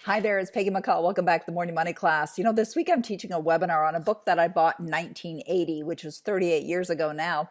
Hi there, it's Peggy McColl. Welcome back to the Morning Money class. This week I'm teaching a webinar on a book that I bought in 1980, which was 38 years ago now.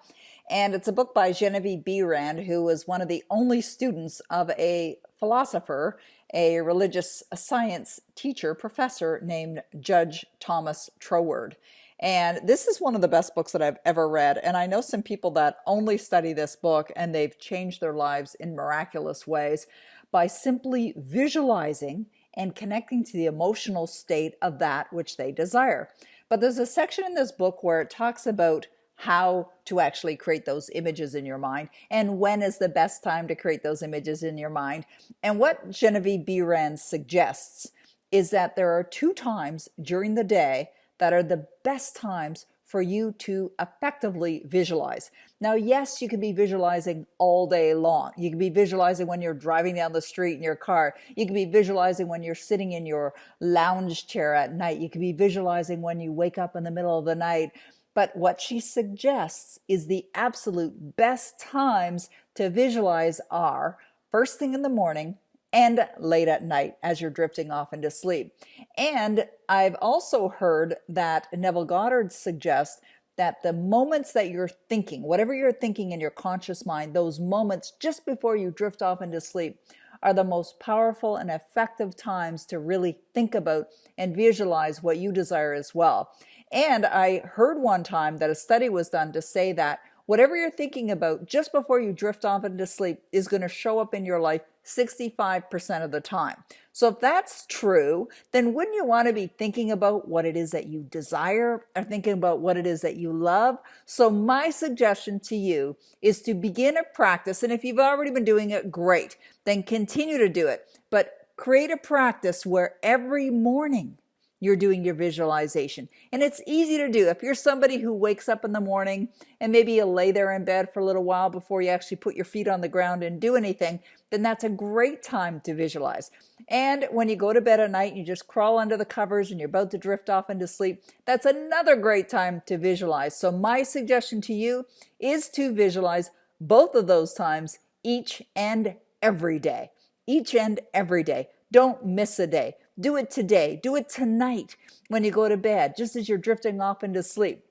And it's a book by Genevieve Behrend, who was one of the only students of a philosopher, a religious science teacher, professor named Judge Thomas Troward. And this is one of the best books that I've ever read. And I know some people that only study this book and they've changed their lives in miraculous ways by simply visualizing and connecting to the emotional state of that which they desire. But there's a section in this book where it talks about how to actually create those images in your mind and when is the best time to create those images in your mind. And what Genevieve Behrend suggests is that there are 2 times during the day that are the best times for you to effectively visualize. Now, yes, you can be visualizing all day long. You can be visualizing when you're driving down the street in your car. You can be visualizing when you're sitting in your lounge chair at night. You can be visualizing when you wake up in the middle of the night. But what she suggests is the absolute best times to visualize are first thing in the morning and late at night as you're drifting off into sleep. And I've also heard that Neville Goddard suggests that the moments that you're thinking, whatever you're thinking in your conscious mind, those moments just before you drift off into sleep are the most powerful and effective times to really think about and visualize what you desire as well. And I heard one time that a study was done to say that whatever you're thinking about just before you drift off into sleep is going to show up in your life 65% of the time. So if that's true, then wouldn't you want to be thinking about what it is that you desire or thinking about what it is that you love? So my suggestion to you is to begin a practice. And if you've already been doing it, great, then continue to do it. But create a practice where every morning you're doing your visualization. And it's easy to do. If you're somebody who wakes up in the morning and maybe you lay there in bed for a little while before you actually put your feet on the ground and do anything, then that's a great time to visualize. And when you go to bed at night, you just crawl under the covers and you're about to drift off into sleep, that's another great time to visualize. So my suggestion to you is to visualize both of those times each and every day. Each and every day. Don't miss a day. Do it today. Do it tonight when you go to bed, just as you're drifting off into sleep.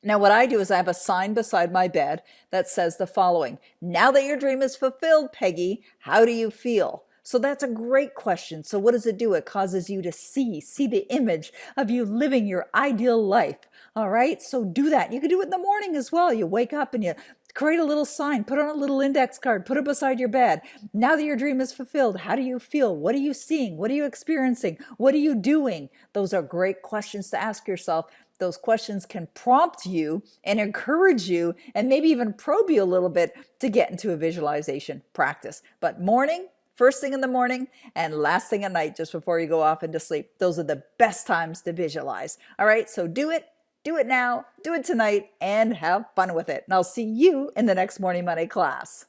Now, what I do is I have a sign beside my bed that says the following: now that your dream is fulfilled, Peggy, how do you feel? So that's a great question. So what does it do? It causes you to see the image of you living your ideal life. All right. So do that. You can do it in the morning as well. You wake up and you create a little sign, put on a little index card, put it beside your bed. Now that your dream is fulfilled, how do you feel? What are you seeing? What are you experiencing? What are you doing? Those are great questions to ask yourself. Those questions can prompt you and encourage you and maybe even probe you a little bit to get into a visualization practice. But morning, first thing in the morning, and last thing at night just before you go off into sleep, those are the best times to visualize. All right, so do it. Do it now, do it tonight, and have fun with it. And I'll see you in the next Morning Money class.